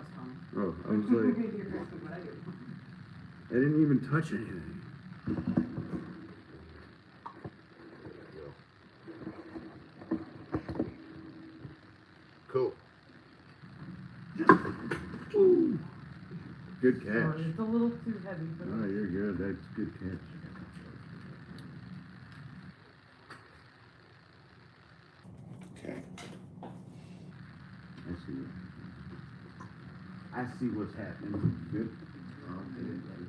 was coming. Oh, I was like, You're asking what I do. I didn't even touch anything. Cool. Ooh. Good catch. Sorry, it's a little too heavy for Oh, me. you're good. That's good catch. Okay. I see what's happening. Good. Okay, buddy.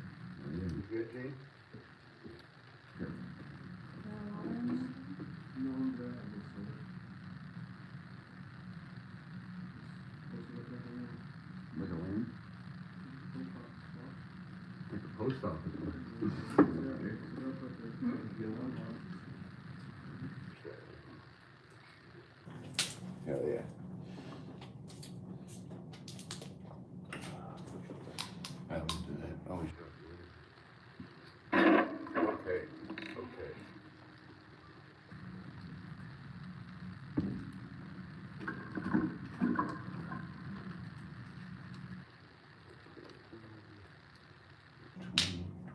You good, Jane? Good. Like a land? Like a post office. Hell yeah. I always do that. Always do. Okay.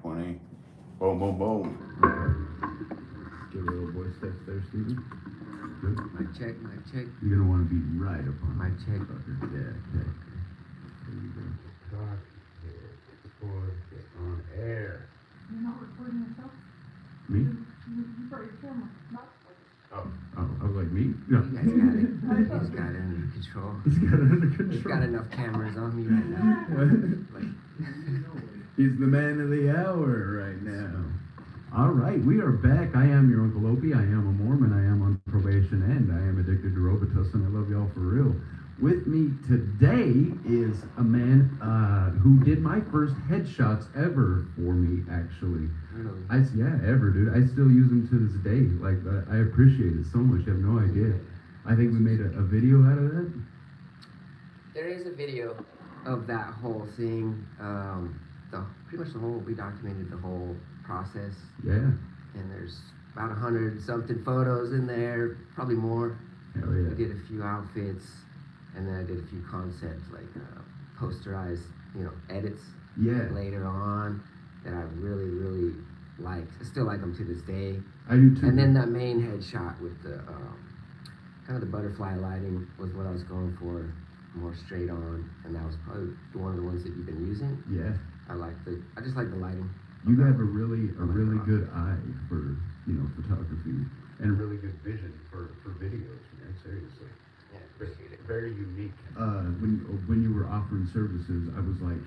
Okay. Boom, boom, boom. Give a little voice test there, Steven. Good. Mic check, mic check. You're gonna want to be right upon Mic check. fucker. Yeah, okay. There you go. Talk here. Record. Get on air. You're not recording yourself? Me? You brought your camera. Not Oh, I was like, me? No. You guys got it. He's got it under control. He's got it under He's control. got enough cameras on me right now. Like, He's the man of the hour right now. All right, we are back. I am your Uncle Opie. I am a Mormon. I am on probation, and I am addicted to Robitussin, and I love y'all for real. With me today is a man who did my first headshots ever for me, actually. really. Yeah, ever, dude. I still use them to this day. Like, I appreciate it so much. You have no idea. I think we made a video out of that. There is a video of that whole thing. Pretty much the whole, we documented the whole process. Yeah. And there's about 100 something photos in there, probably more. Hell yeah. We did a few outfits, and then I did a few concepts, like posterized, edits Yeah. later on that I really, really liked. I still like them to this day. I do too. And then that main headshot with the kind of the butterfly lighting was what I was going for, more straight on, and that was probably one of the ones that you've been using. Yeah. I just like the lighting. You have a really good eye for, photography and a really good vision for videos, man, seriously. Yeah, appreciate it. Very unique. When you were offering services, I was like,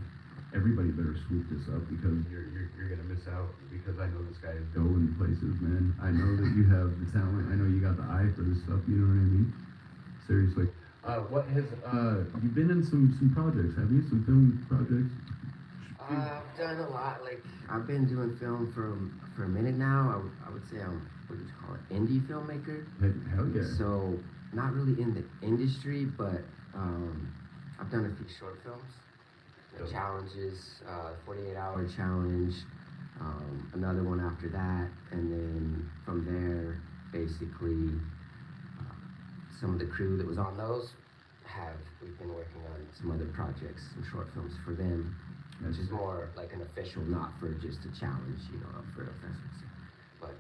everybody better swoop this up because you're gonna miss out, because I know this guy is going places, man. I know that you have the talent. I know you got the eye for this stuff, you know what I mean? Seriously. What has you've been in some projects, have you? Some film projects? I've done a lot. Like, I've been doing film for a minute now. I would say I'm, what do you call it, indie filmmaker. Hell yeah. So, not really in the industry, but I've done a few short films. Challenges, 48-hour challenge, another one after that, and then from there, basically, some of the crew that was on those we've been working on some other projects, some short films for them, which is more like an official, not for just a challenge, for a festival. But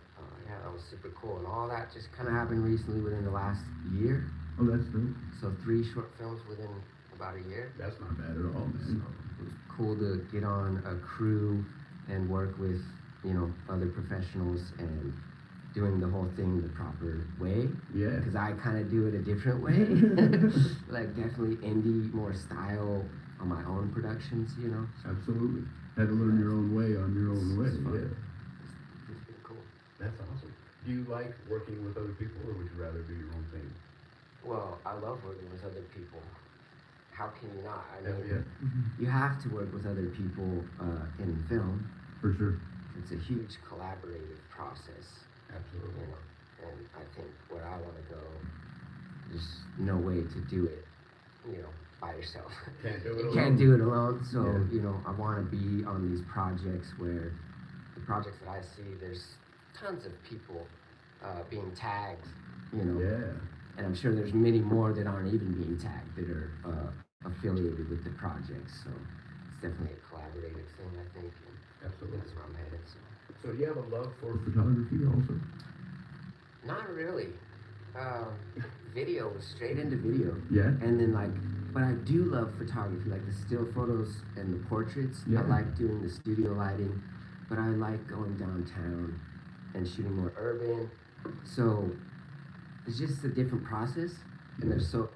yeah, that was super cool, and all that just kind of happened recently within the last year. Oh, that's good. So 3 short films within about a year. That's not bad at all, man. So it was cool to get on a crew and work with, other professionals and doing the whole thing the proper way. Yeah. Because I kind of do it a different way. Like, definitely indie, more style on my own productions, Absolutely. Had to learn your own way on your own way. Yeah. It's been cool. That's awesome. Do you like working with other people, or would you rather do your own thing? Well, I love working with other people. How can you not? I mean, Yeah. you have to work with other people in film. For sure. It's a huge collaborative process. Absolutely. And I think where I want to go, there's no way to do it, by yourself. Can't do it You alone. can't do it alone. So, Yeah. I want to be on these projects where the projects that I see, there's tons of people being tagged, Yeah. And I'm sure there's many more that aren't even being tagged that are affiliated with the project. So it's definitely a collaborative thing, I think. And Absolutely. that's where I'm headed. So. So do you have a love for photography also? Not really. Video was straight into video. Yeah. And then but I do love photography, like the still photos and the portraits. Yeah. I like doing the studio lighting, but I like going downtown and shooting more urban. So it's just a different process, and there's so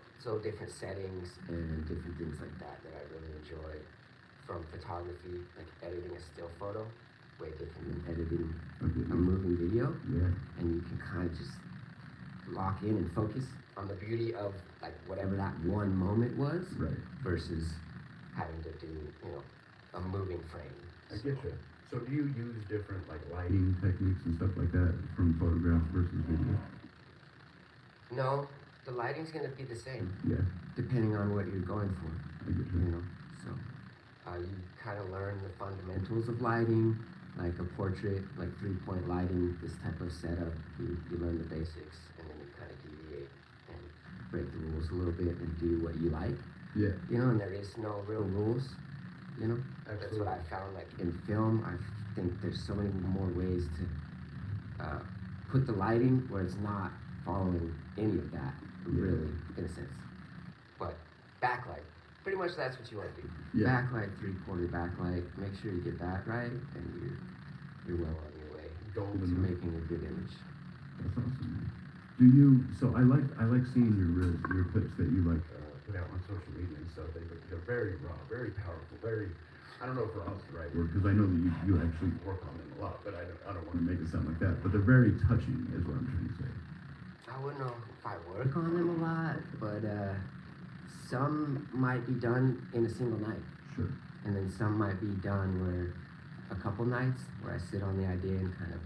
different settings and different things like that I really enjoy from photography, like editing a still photo, way different than editing a moving video. Yeah. And you can kind of just lock in and focus on the beauty of like whatever that one moment was, Right. versus having to do, a moving frame. I get you. So do you use different like lighting techniques and stuff like that from photograph versus video? No, the lighting's gonna be the same, Yeah. depending on what you're going for, I get you. So you kind of learn the fundamentals of lighting, like a portrait, like 3-point lighting, this type of setup. You learn the basics, and then you kind of deviate and break the rules a little bit and do what you like. Yeah. And there is no real rules. That's Absolutely. what I found. Like in film, I think there's so many more ways to put the lighting where it's not following any of that, really, in a sense. But backlight, pretty much that's what you want to do. Yeah. Backlight, 3/4 backlight. Make sure you get that right, and you're well on your way to Golden. making a good image. That's awesome, man. Do you? So I like seeing your clips that you like put out on social media and stuff. They're very raw, very powerful, very. I don't know if raw is the right word because I know that you actually work on them a lot, but I don't want to make it sound like that. But they're very touching, is what I'm trying to say. I wouldn't know if I work on them a lot, but some might be done in a single night. Sure. And then some might be done where a couple nights where I sit on the idea and kind of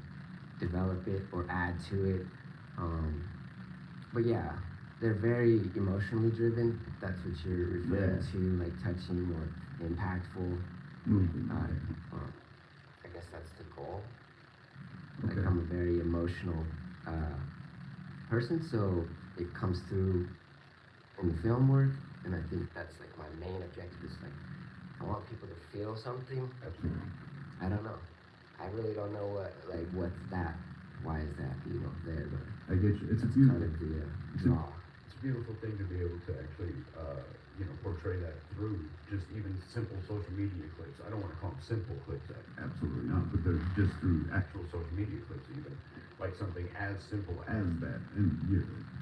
develop it or add to it. But yeah, they're very emotionally driven, if that's what you're referring to, like touching or impactful. Moving. I guess that's the goal. Okay. Like I'm a very emotional person, so it comes through in the film work, and I think that's like my main objective is like I want people to feel something. Absolutely. I don't know. I really don't know what's that. Why is that there? But I get you. It's a kind beautiful. of the It's draw. It's a beautiful thing to be able to actually, portray that through just even simple social media clips. I don't want to call them simple clips, absolutely not, but they're just through actual social media clips, even like something as simple as that, and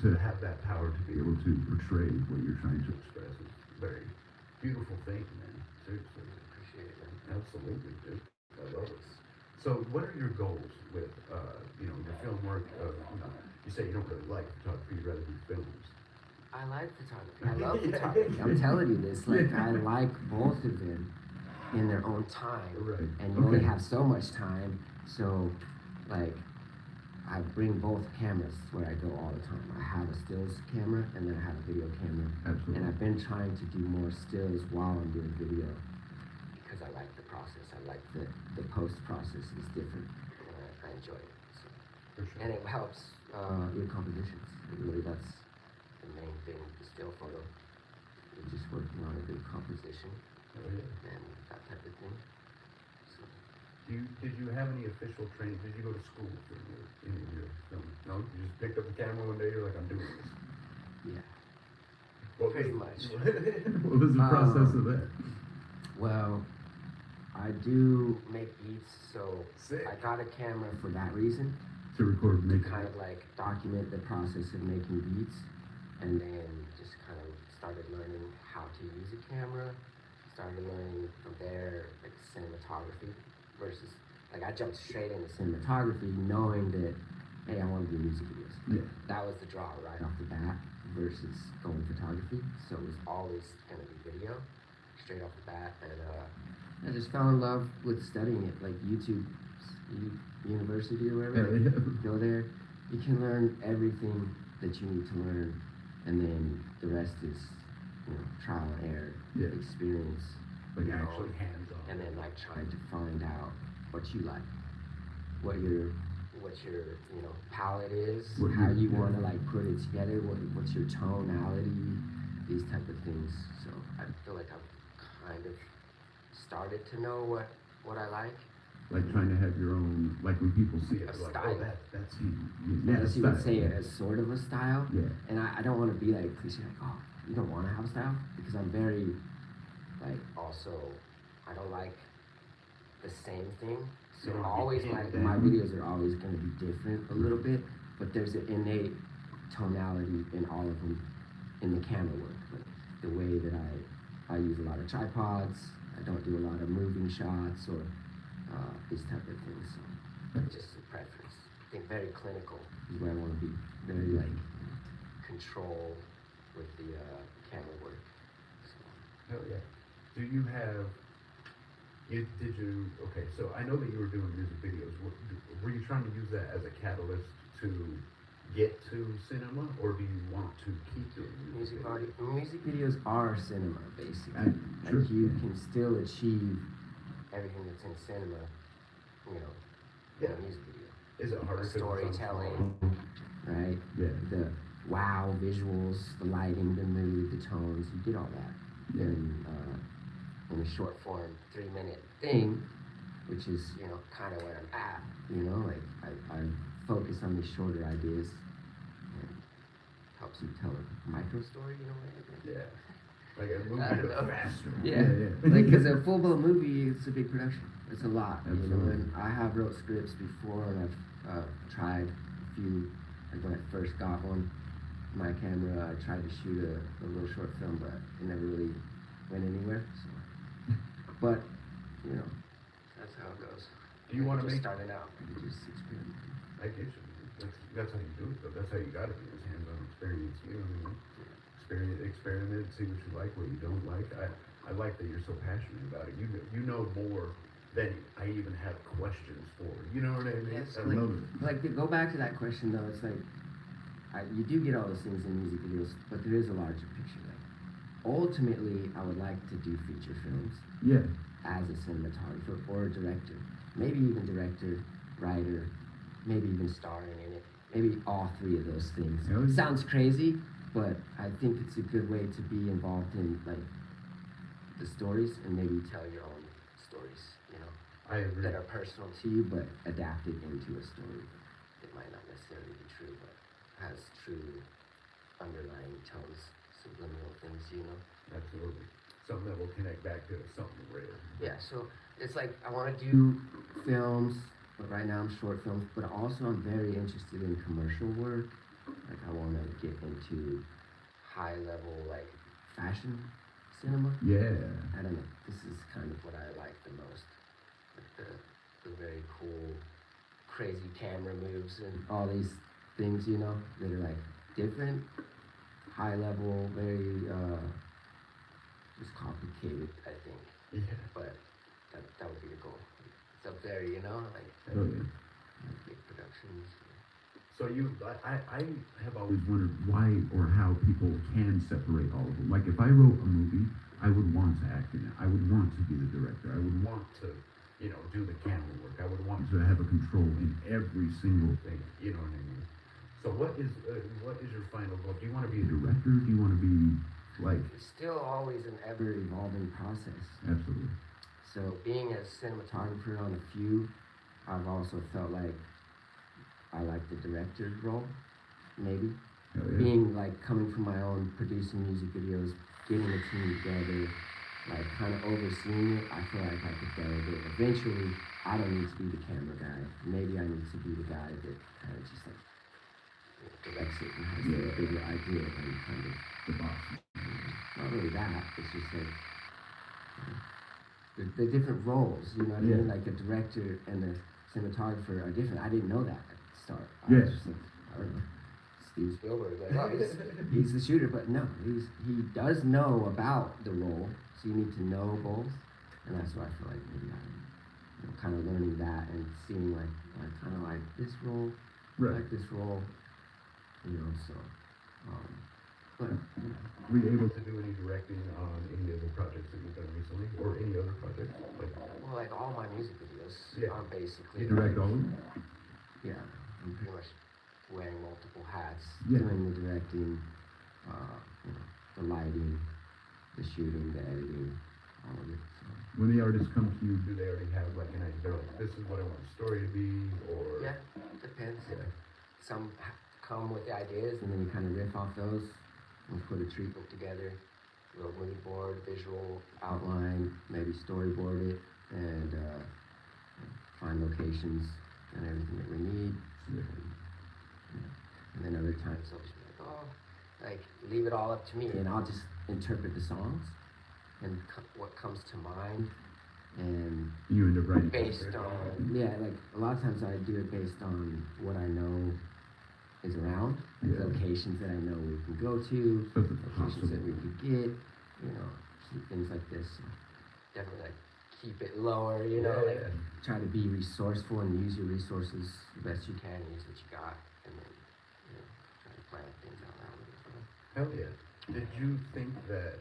to have that power to be able to portray what you're trying to express is a very beautiful thing, man. Seriously. Appreciate it, man. Absolutely, dude. I love it. So, what are your goals with, your film work? You say you don't really like photography, you'd rather do films. I like photography. I love photography. I'm telling you this. Like I like both of them in their own time. Right. And you only have so much time. So, like, I bring both cameras where I go all the time. I have a stills camera and then I have a video camera. Absolutely. And I've been trying to do more stills while I'm doing video because I like the process. I like the post process is different, and I enjoy it. So. For sure. And it helps your compositions. Really, that's the main thing with the still photo. You're just working on a good composition Oh, yeah. and that type of thing. So, Did you have any official training? Did you go to school for your film? No, you just picked up the camera one day. You're like, I'm doing this. yeah. What Pretty was, much. What was the process of that? Well, I do make beats, so Sick. I got a camera for that reason. To record, To make kind of like document the process of making beats, and then just kind of started learning how to use a camera. Started learning from there, like cinematography versus like I jumped straight into cinematography, knowing that hey, I want to do music videos. Yeah. That was the draw right off the bat versus going photography. So it was always gonna be video, straight off the bat, and I just fell in love with studying it, like YouTube. University or wherever, Yeah. go there, you can learn everything that you need to learn, and then the rest is, trial and error, Yeah. experience, Like actually hands on. and then like trying to find out what you like, what your palette is, What how you- you want to like put it together, what's your tonality, these type of things. So I feel like I've kind of started to know what I like. Like trying to have your own, like when people see it, A they're like, style. oh, that's him. Yeah, a as you would style. say, as sort of a style. Yeah. And I don't want to be like cliche, like, oh, you don't want to have a style? Because I'm very, like, also, I don't like the same thing. So You don't always, get pinned my down. videos are always going to be different a little bit, but there's an innate tonality in all of them in the camera work. Like, the way that I use a lot of tripods, I don't do a lot of moving shots or these type of things. So just a preference. I think very clinical is where I want to be. Very like control with the camera work. So. Hell yeah. Do you have? Did you? Okay, so I know that you were doing music videos. Were you trying to use that as a catalyst to get to cinema, or do you want to keep doing music videos? Music videos are cinema, basically. Sure. Like you can still achieve everything that's in cinema, you know, in a music video. Is it harder? 'cause it's on Storytelling, right? Yeah. The wow visuals, the lighting, the mood, the tones, you get all that. Yeah. In a short form, 3-minute thing, which is, you know, kind of where I'm at, you know, like I focus on these shorter ideas and helps you tell a micro story, you know what I mean? Yeah. Like a movie, I don't but know. faster. Yeah. Like, because a full-blown movie, it's a big production. It's a lot, you know, Absolutely. and I have wrote scripts before, and I've tried a few, like when I first got my camera, I tried to shoot a little short film, but it never really went anywhere, so. But, you know, that's how it goes. Do you want to Just make? starting out, you just experiment. I get you. That's how you do it, though. That's how you got to do it. Hands-on experience. You know what I mean? Experiment, see what you like, what you don't like. I like that you're so passionate about it. You know more than I even have questions for. You know what I mean? Yeah, so I love it. like to go back to that question though, it's like you do get all those things in music videos, but there is a larger picture. Like ultimately, I would like to do feature films Yeah. as a cinematographer or a director, maybe even director, writer, maybe even starring in it. Maybe all three of those things. Hell yeah. Sounds crazy, but I think it's a good way to be involved in like the stories and maybe tell your own stories, you know, I agree. that are personal to you but adapted into a story that might not necessarily be true but has true underlying tones, subliminal things, you know. Absolutely. Something that will connect back to something real. Yeah, so it's like I want to do films, but right now I'm short films, but also I'm very interested in commercial work. Like I want to get into high level like fashion cinema. Yeah. I don't know. This is kind of what I like the most. Like the very cool, crazy camera moves and all these things, you know, that are like different, high level, very just complicated, I think. Yeah. But that would be the goal. It's up there, you know, like Oh, yeah. big productions. So I have always wondered why or how people can separate all of them. Like if I wrote a movie, I would want to act in it. I would want to be the director. I would want to, you know, do the camera work. I would want to have a control in every single thing. You know what I mean? So what is your final goal? Do you want to be a director? Do you want to be like? It's still always an ever evolving process. Absolutely. So being a cinematographer on a few, I've also felt like I like the director's role, maybe. Hell yeah. Being like coming from my own, producing music videos, getting a team together, like kind of overseeing it, I feel like I could delegate. Eventually, I don't need to be the camera guy. Maybe I need to be the guy that kind of just like directs it and has the bigger idea and kind of The boss. not really that. It's just like the different roles. You know what I mean? Yeah. Like a director and a cinematographer are different. I didn't know that at the start. I Yeah. was just like, I don't know. Steve Spielberg, like, oh, he's the shooter, but no, he does know about the role, so you need to know both, and that's why I feel like maybe I'm kind of learning that and seeing like I kind of like this role, Right. like this role, you know. So, but Were you able to do any directing on any of the projects that you've done recently, or any other projects? like all my music videos Yeah. are basically You direct like, all of them? yeah, I'm pretty much wearing multiple hats, Yeah. doing the directing, you know, the lighting, the shooting, the editing, all of it. So. When the artists come to you, do they already have like an idea? They're like, this is what I want the story to be, or Yeah, depends. Yeah. Some come with the ideas, and then you kind of riff off those and put a treatment together, a little mood board, visual outline, maybe storyboard it, and find locations and everything that we need. And then other times they'll just be like, oh, like leave it all up to me, and I'll just interpret the songs and what comes to mind, and you end up writing based on like a lot of times I do it based on what I know is around, Yeah. locations that I know we can go to, But the locations that we possible. could get, you know, things like this. So definitely like keep it lower, you know, like try to be resourceful and use your resources the best you can, use what you got, and then, you know, try to plan things out around it as well. Hell yeah. Did you think that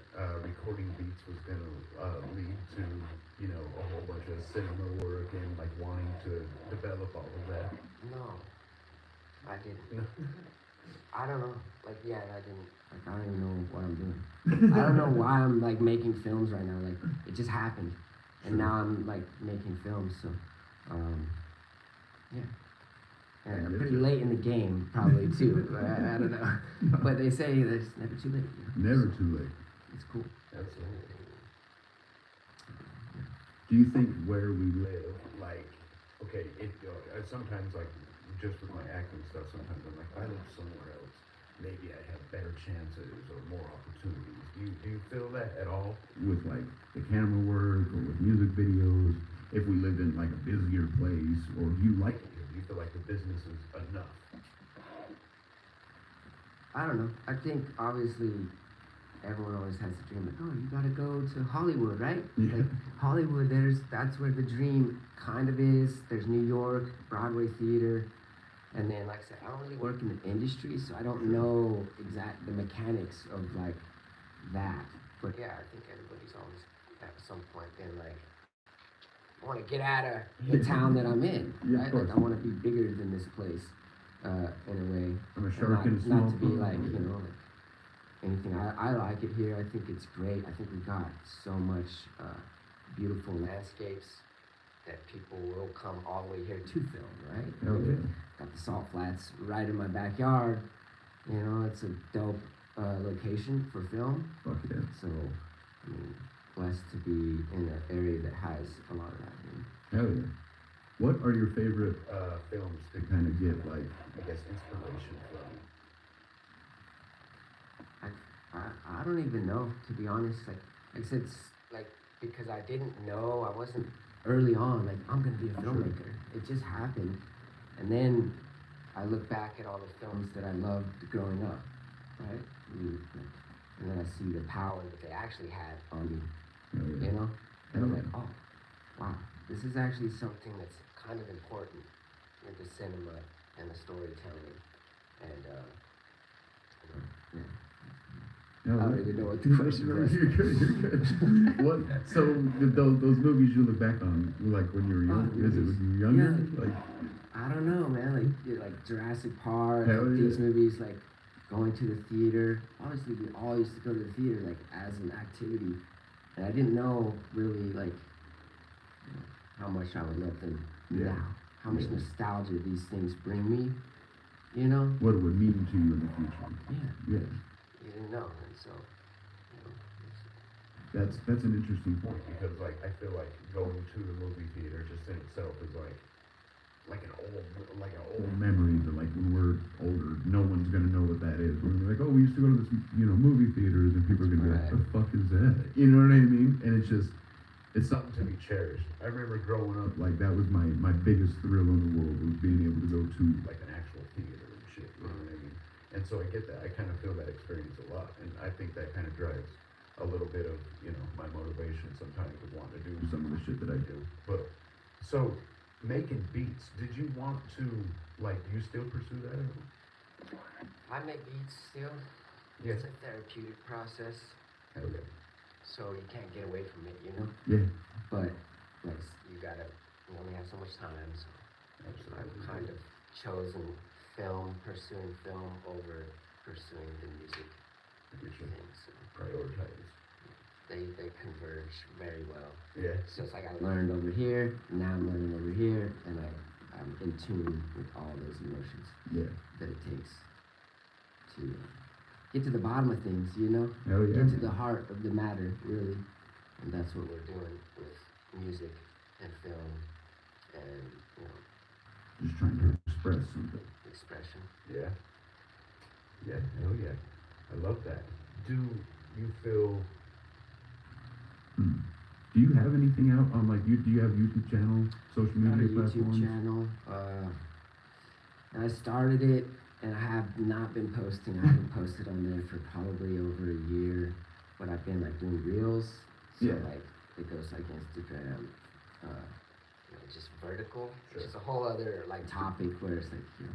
recording beats was going to lead to, you know, a whole bunch of cinema work and like wanting to develop all of that? No, I didn't. No. I don't know. Like, yeah, I didn't. Like, I don't even know what I'm doing. I don't know why I'm like making films right now. Like, it just happened, and now I'm like making films. So, yeah. And I'm pretty late in the game, probably too. I don't know. But they say that it's never too late. You know? Never too late. It's cool. Absolutely. Do you think where we live, like, okay, if sometimes like just with my acting stuff, sometimes I'm like, if I live somewhere else, maybe I have better chances or more opportunities. Do you feel that at all with like the camera work or with music videos? If we lived in like a busier place, or do you like it here? Do you feel like the business is enough? I don't know. I think obviously everyone always has a dream like, oh, you gotta go to Hollywood, right? Yeah. Like Hollywood, that's where the dream kind of is. There's New York, Broadway theater, and then like I said, I don't really work in the industry, so I don't know the mechanics of like that. But yeah, I think everybody's always at some point been like, I want to get out of the town that I'm in, Yeah, right? of course. Like I want to be bigger than this place, in a way. I'm a And shark in a small not to be pond. like, you know, like anything. I like it here. I think it's great. I think we got so much beautiful landscapes that people will come all the way here to film, right? Hell yeah. Got the salt flats right in my backyard. You know, it's a dope location for film. Fuck yeah. So, I mean, blessed to be in an area that has a lot of that. You know? Hell yeah. What are your favorite films to kind of get, like, I guess, inspiration from? I don't even know, to be honest. Like I said, it's like because I didn't know, I wasn't early on like I'm gonna be a filmmaker. It just happened, and then I look back at all the films that I loved growing up, right? And then I see the power that they actually had on me, Hell yeah. you know. And I'm like, oh, wow, this is actually something that's kind of important with the cinema and the storytelling, and yeah. I don't even know what the question was. You're good. What? So those movies you look back on, like when you were young, is it when you were younger? Yeah. Like, I don't know, man. Like Jurassic Park, Hell like, yeah. these movies, like going to the theater. Obviously, we all used to go to the theater, like as an activity, and I didn't know really like how much I would love them Yeah. now. How much Yeah. nostalgia these things bring me. You know? what it would mean to you in the future? Yeah. Yeah. You didn't know, and so. You know, That's an interesting point, because like I feel like going to the movie theater just in itself is like an old memory that like when we're older, no one's gonna know what that is. We're gonna be like, oh, we used to go to this, you know, movie theaters, and people are gonna be like, Right. the fuck is that? You know what I mean? And it's something to be cherished. I remember growing up, like that was my biggest thrill in the world, was being able to go to like an actual theater and shit. You know what I mean? And so I get that. I kind of feel that experience a lot, and I think that kind of drives a little bit of, you know, my motivation sometimes with wanting to do some of the shit that I do. But so making beats, did you want to, like, do you still pursue that? I make beats still. Yeah. It's a therapeutic process, Hell yeah. so you can't get away from it, you know. Yeah. But like you only have so much time, so I've kind of chosen pursuing film over pursuing the music get you. things. So Prioritize. they converge very well. Yeah. So it's like I learned over here, now I'm learning over here, and I'm in tune with all those emotions Yeah. that it takes to get to the bottom of things, you know? Oh yeah. Get to the heart of the matter, really. And that's what we're doing with music and film and, you know, Just trying to express something. expression. Yeah. Yeah. Hell yeah. I love that. Do you feel? Do you have anything out on like you? Do you have YouTube channel, social Got a media YouTube platforms? channel. And I started it, and I have not been posting. I haven't posted on there for probably over a year. But I've been like doing reels. So Yeah. like it goes like Instagram, you know, just vertical. Sure. It's a whole other like topic where it's like, you know,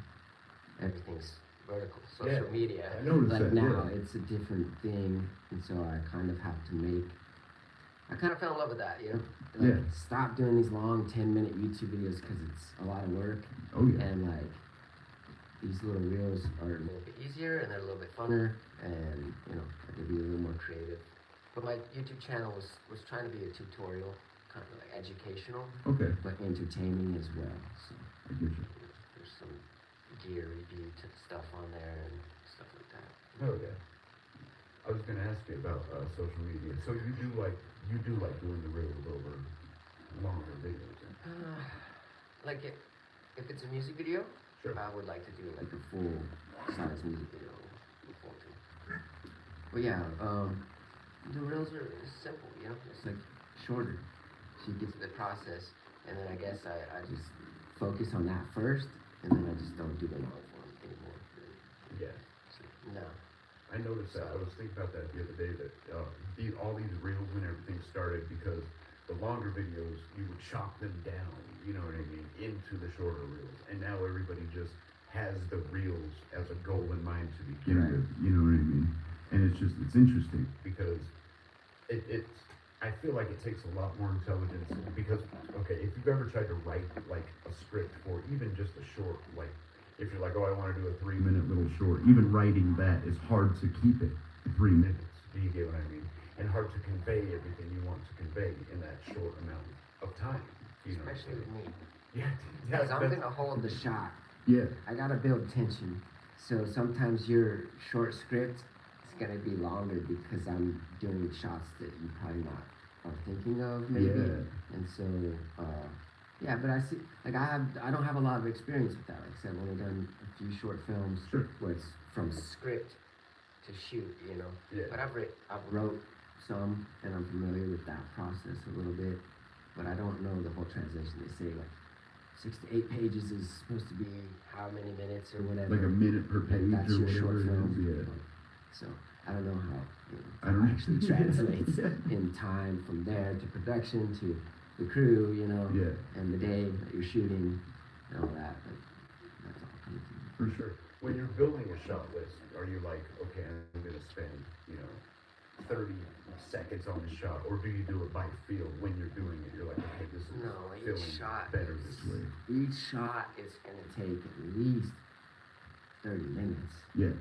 everything's vertical. Social Yeah. media. I noticed Like that. now, Yeah. it's a different thing, and so I kind of have to make. I kind of fell in love with that, you know. Like, Yeah. stop doing these long 10-minute YouTube videos because it's a lot of work, Oh yeah. and like these little reels are a little bit easier and they're a little bit funner, and you know I can be a little more creative. But my YouTube channel was trying to be a tutorial, kind of like educational, Okay. but entertaining as well. So I get you. there's some gear review stuff on there and stuff like that. Oh yeah. I was gonna ask you about social media. So you do like doing the reels over longer videos. Like if it's a music video, Sure. I would like to do like a full size music video. Before too. But yeah, the reels are simple, you know. It's like shorter, so you get to the process, and then I guess I just focus on that first, and then I just don't do the long form anymore. Really. Yeah. So, no. I noticed that. I was thinking about that the other day that all these reels when everything started because the longer videos you would chop them down, you know what I mean, into the shorter reels, and now everybody just has the reels as a goal in mind to begin Right. with, you know what I mean? And it's interesting because it's I feel like it takes a lot more intelligence because okay, if you've ever tried to write like a script for even just a short like. If you're like, oh, I want to do a 3-minute little short, even writing that is hard to keep it 3 minutes. Do you get what I mean? And hard to convey everything you want to convey in that short amount of time. You know? Especially with me. Yeah. Because I'm gonna hold the shot. Yeah. I gotta build tension. So sometimes your short script is gonna be longer because I'm doing shots that you probably not are thinking of maybe. Yeah. And so yeah, but I see like I don't have a lot of experience with that. Like I said, I've only done a few short films Sure. where it's from script to shoot, you know. Yeah. But I've wrote some and I'm familiar with that process a little bit. But I don't know the whole transition. They say like 6 to 8 pages is supposed to be how many minutes or whatever. Like a minute per page That's or your short whatever film. it is. Yeah. So I don't know how I don't it actually translates Yeah. in time from there to production to the crew, you know, Yeah. and the day that you're shooting and all that. But that's all coming to me. For sure. When you're building a shot list, are you like, okay, I'm gonna spend, 30 seconds on the shot, or do you do it by feel when you're doing it? You're like, okay, this is No, feeling each shot better is- this way. Each shot is gonna take at least 30 minutes. Yeah.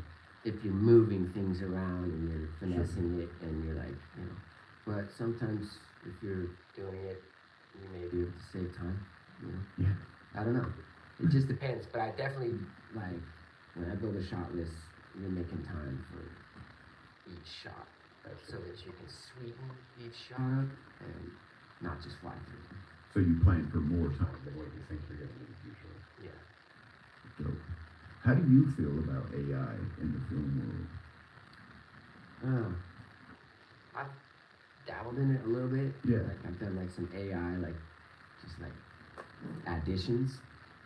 If you're moving things around and you're finessing it and you're like, you know. But sometimes if you're doing it, you may be able to save time, you know. Yeah. I don't know. It just depends. But I definitely like when I build a shot list, you're making time for each shot so that you can sweeten each shot up and not just fly through them. So you plan for more time than what you think you're gonna need usually. Yeah. Dope. How do you feel about AI in the film world? I've dabbled in it a little bit. Yeah. Like I've done like some AI, like just like additions,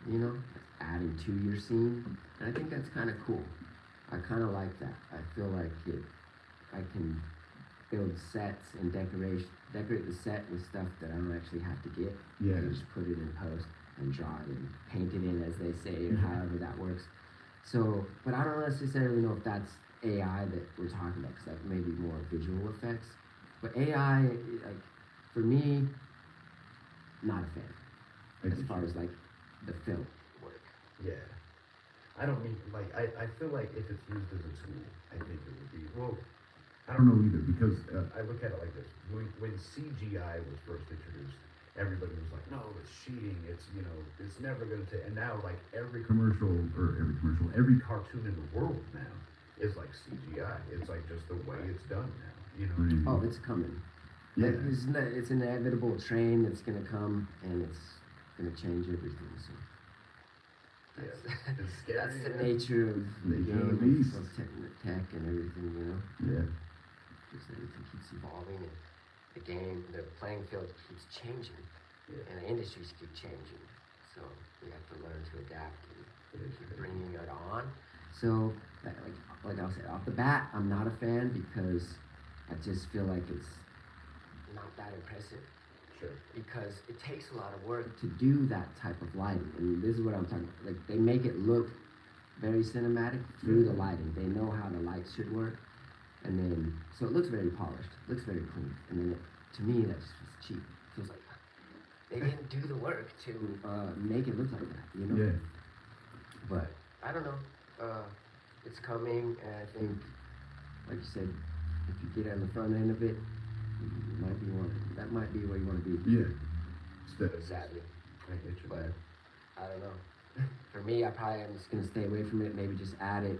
you know, adding to your scene, and I think that's kind of cool. I kind of like that. I feel like I can build sets and decorate the set with stuff that I don't actually have to get. Yeah. I just put it in post and draw it and paint it in, as they say, or however that works. So, but I don't necessarily know if that's AI that we're talking about, because that may be more visual effects. But AI, like, for me, not a fan. I As get far you. as like the film work. Yeah. I don't mean, like, I feel like if it's used as a tool, I think it would be, well, I don't know either, because I look at it like this. When CGI was first introduced, everybody was like, no, it's cheating, it's, you know, it's never gonna take, and now, like, every every cartoon in the world now is like CGI. It's like just the way it's done now, you know what I mean? Oh, it's coming. Yeah. Like, it's an inevitable train that's gonna come, and it's gonna change everything. So that's, It's scary. that's the nature of the Nature of the game, beast. of tech and everything. You know, Yeah. just everything keeps evolving, and the game, the playing field keeps changing, Yeah. and the industries keep changing. So we have to learn to adapt and keep bringing it on. So, like I said, off the bat, I'm not a fan because I just feel like it's not that impressive. Sure. Because it takes a lot of work to do that type of lighting. And this is what I'm talking about. Like, they make it look very cinematic through the lighting. They know how the lights should work. And then, so it looks very polished, looks very clean. And then, to me, that just feels cheap. It feels like they didn't do the work to make it look like that, you know? Yeah. But, I don't know. It's coming, and I think, like you said, if you get on the front end of it, that might be where you want to be. Yeah. Sadly. I get you. But I don't know. For me, I probably am just gonna stay away from it. Maybe just add it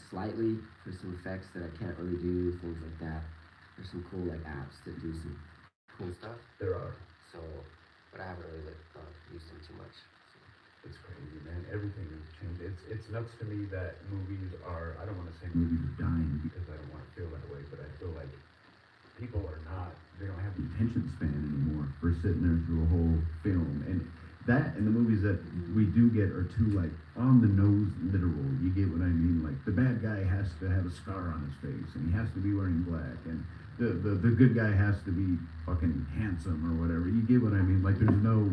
slightly for some effects that I can't really do, things like that. There's some cool like apps that do some cool stuff. There are. So, but I haven't really used them too much. It's crazy, man. Everything has changed. It's nuts to me that movies are, I don't want to say movies are dying because I don't want to feel that way, but I feel like people are not, they don't have the attention span anymore for sitting there through a whole film. And that and the movies that we do get are too, like, on the nose literal. You get what I mean? Like, the bad guy has to have a scar on his face and he has to be wearing black, and the good guy has to be fucking handsome or whatever. You get what I mean? Like, there's no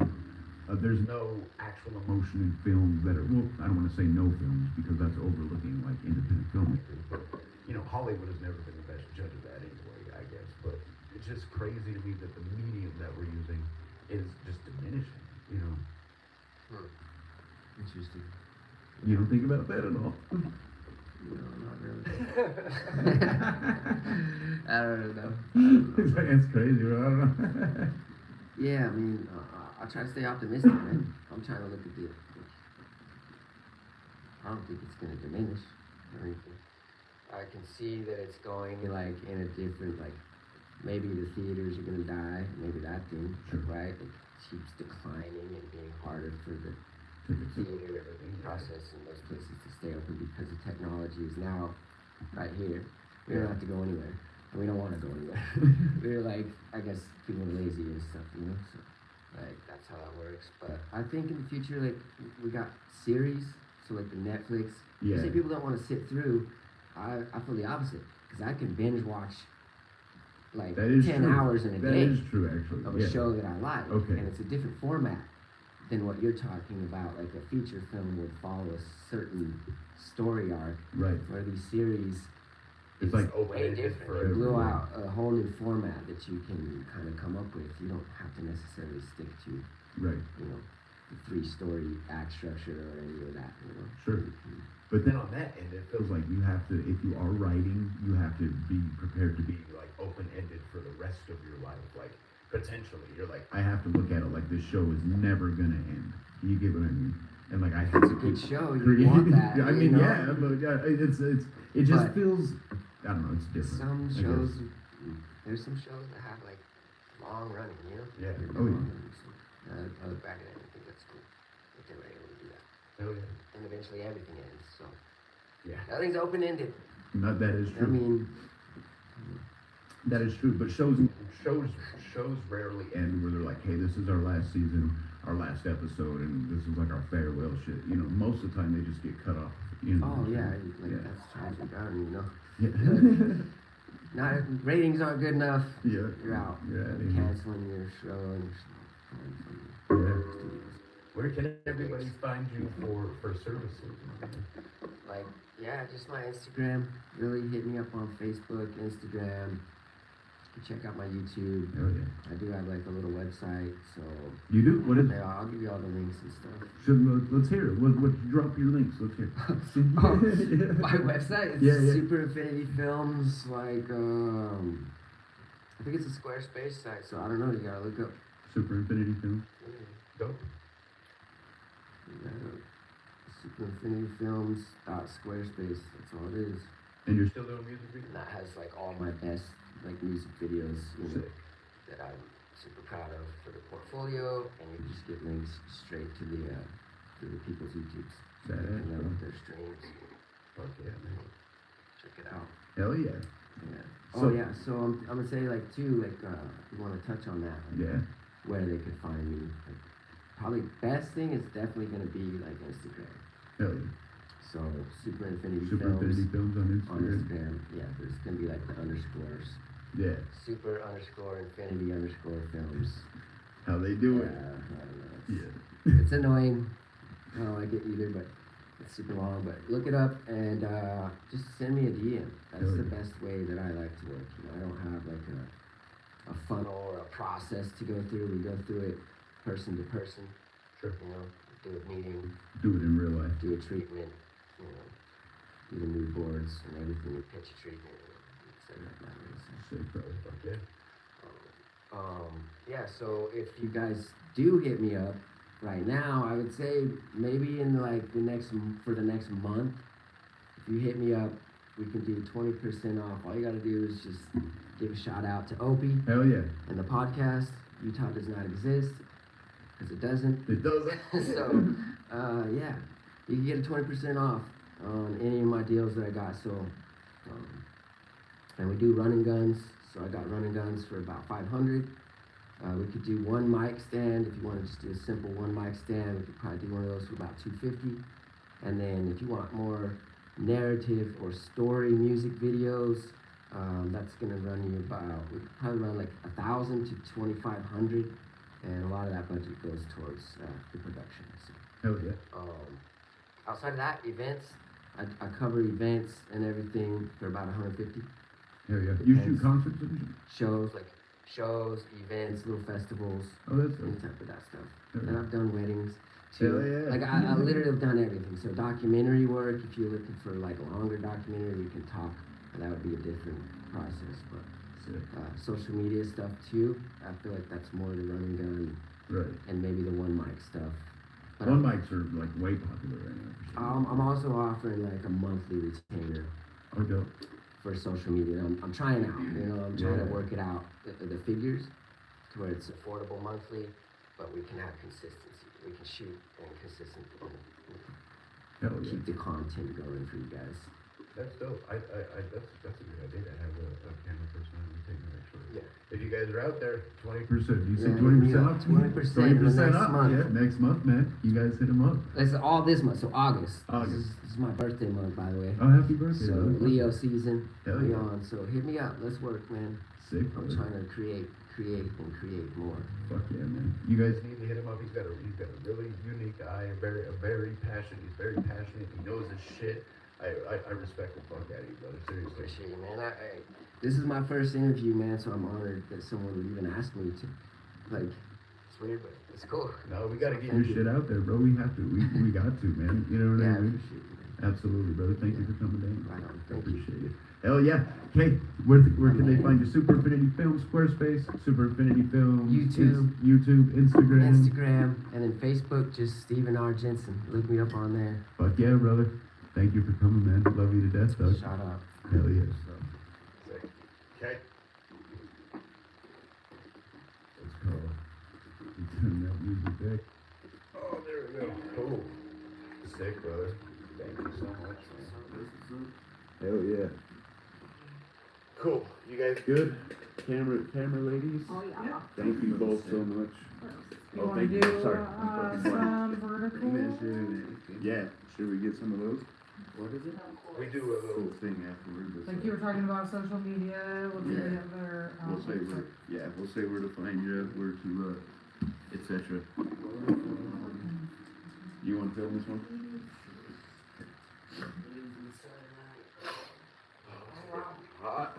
actual emotion in films that are, well, I don't want to say no films because that's overlooking like independent filmmakers, but you know, Hollywood has never been the best judge of that anyway, I guess. But it's just crazy to me that the medium that we're using is just diminishing, you know. Interesting. You don't think about that at all? No, not really. I don't know. It's like, it's crazy, bro. I don't know. Yeah, I mean, I try to stay optimistic, man. I'm trying to look at the. I don't think it's gonna diminish or anything. I can see that it's going like in a different, like, maybe the theaters are gonna die, maybe that thing, Sure. right? It keeps declining and being harder for the theater process in those places to stay open because the technology is now right here. We don't have to go anywhere, and we don't want to go anywhere. We're like, I guess people are lazy and stuff, you know. So, like, that's how that works. But I think in the future, like, we got series, so like the Netflix. You Yeah. say people don't want to sit through. I feel the opposite because I can binge watch like That is 10 true. hours in a That day is true, actually. of a Yeah. show that I like, Okay. and it's a different format than what you're talking about. Like a feature film would follow a certain story arc, Right. where these series It's like way open-ended different. for They blew everyone. out a whole new format that you can kind of come up with. You don't have to necessarily stick to, Right. you know, the 3-story act structure or any of that, you know. Sure. You can- But then on that end, it feels like you have to, if you are writing, you have to be prepared to be like open-ended for the rest of your life. Like, potentially, you're like, I have to look at it like this show is never gonna end. You get what I mean? And like, I have It's a to good keep show. You creating- want that. I you mean, know? yeah, but yeah, it just But feels, I don't know, it's different. Some I guess. shows, there's some shows that have like long running, you know. Yeah. They're Oh, yeah. long running, so, I look back at it and I think that's cool that they were able to do that. Oh, yeah. And eventually everything ends. So Yeah. nothing's open ended. That is true. I mean, That is true, but shows rarely end where they're like, hey, this is our last season, our last episode, and this is like our farewell shit. You know, most of the time they just get cut off. You know? oh yeah, like Yeah. that's tragic. I don't even know. Yeah. Not ratings aren't good enough. Yeah. You're out. You're out of You're here. canceling your show and Yeah. studios. Where can everybody find you for services? Like, yeah, just my Instagram. Really hit me up on Facebook, Instagram. can check out my YouTube. Hell yeah. I do have like a little website, so You do? What is it? yeah, I'll give you all the links and stuff. Let's hear it. Drop your links. Let's hear it. My website is Yeah. Super Infinity Films. Like, I think it's a Squarespace site, so I don't know. You gotta look up. Super Infinity Film. Go. Super Infinity Films Squarespace. That's all it is. And you're still doing music videos? And that has like all my best like music videos, you know, Sick. that I'm super proud of for the portfolio, and you just get links straight to the people's YouTubes. Sad ass, And bro. their streams. Fuck yeah, man. Check it out. Hell yeah. Yeah. So- Oh yeah. So I'm gonna say like too like you want to touch on that. Like, Yeah. where they could find me. Like, probably best thing is definitely gonna be like Instagram. Hell yeah. So Super Infinity Super Films Infinity Films on on Instagram. Instagram. Yeah, there's gonna be like the underscores. Yeah. Super underscore Infinity underscore Films. How they do Yeah, it. I don't know. Yeah. It's annoying. I don't like it either, but it's super long. But look it up and just send me a DM. That's Hell the yeah. best way that I like to work. You know, I don't have like a funnel or a process to go through. We go through it person to person. Sure. You know, do a meeting, Do it in real life. do a treatment, you know, do the mood boards and everything, you pitch a treatment, etc. That way, so. Sick, brother. Fuck yeah. Yeah, so if you guys do hit me up right now, I would say maybe in like for the next month, if you hit me up, we can do 20% off. All you gotta do is just give a shout out to Opie Hell yeah. and the podcast, Utah Does Not Exist, because it doesn't. It doesn't. So, yeah, you can get a 20% off on any of my deals that I got. So, and we do running guns. So I got running guns for about 500. We could do one mic stand. If you want to just do a simple one mic stand, we could probably do one of those for about 250. And then if you want more narrative or story music videos, that's gonna run you about, we could probably run like 1,000 to 2,500. And a lot of that budget goes towards the production. So, Hell yeah. outside of that, events, I cover events and everything for about 150. Hell yeah. You shoot Depends. concerts and shit? Shows, events, little festivals, Oh, that's any dope. type of that stuff. Hell And yeah. I've done weddings too. Hell yeah. Like I literally have done everything. So documentary work, if you're looking for like a longer documentary, we can talk. And that would be a different process. But Sick. social media stuff too. I feel like that's more the running gun Right. and maybe the one mic stuff. But One mics are like way popular right now. For sure. I'm also offering like a monthly retainer Oh, dope. for social media. I'm trying out, you know, I'm trying to Yeah. work it out, the figures, to where it's affordable monthly, but we can have consistency. We can shoot and consistent, Hell yeah. keep the content going for you guys. That's dope. That's a good idea to have a camera person on retainer actually. Yeah. If you guys are out there, 20%. You said Yeah, 20% yeah, off? 20% in the 20% next off. month. Yeah, next month, man. You guys hit them up. It's all this month, so August. August. This is my birthday month, by the way. Oh, happy birthday, So brother. Leo season, Hell we yeah. on. So hit me up. Let's work, man. Sick, I'm brother. trying to create more. Fuck yeah, man. You guys need to hit him up. He's got a really unique eye, a very passionate. He's very passionate. He knows his shit. I respect the fuck out of you, brother. Seriously. Appreciate you, man. This is my first interview, man, so I'm honored that someone would even ask me to. Like, it's weird, but it's cool. No, we gotta get Thank your you. shit out there, bro. We have to. We got to, man. You know what Yeah, I I mean? appreciate you, man. Absolutely, brother. Thank you for coming down. Right on. I Thank you. appreciate it. Hell yeah. Okay, where can they find you? Super Infinity Films, Squarespace, Super Infinity Films, YouTube, Instagram. Instagram, and then Facebook, just Steven R. Jensen. Look me up on there. Fuck yeah, brother. Thank you for coming, man. Love you to death, Doug. Shout out. Hell yeah. Okay. Let's go. Turn that music back. Oh, there we go. Cool. Sick, brother. Thank you so much, man. Hell yeah. Cool. You guys good? Camera ladies? Oh, yeah. Thank you both so much. You Oh, wanna thank you. do, Sorry. some vertical? Yeah. Should we get some of those? What is it? We do a little thing afterwards. Like you were talking about social media, what's Yeah. the other, We'll say where, yeah, we'll say where to find you, where to, etc. You want to film this one? Hot.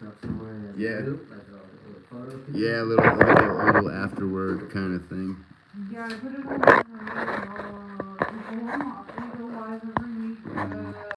up somewhere and Yeah. group, like a photo. Yeah, a little afterward kind of thing. Yeah, I put it on Oklahoma, every week.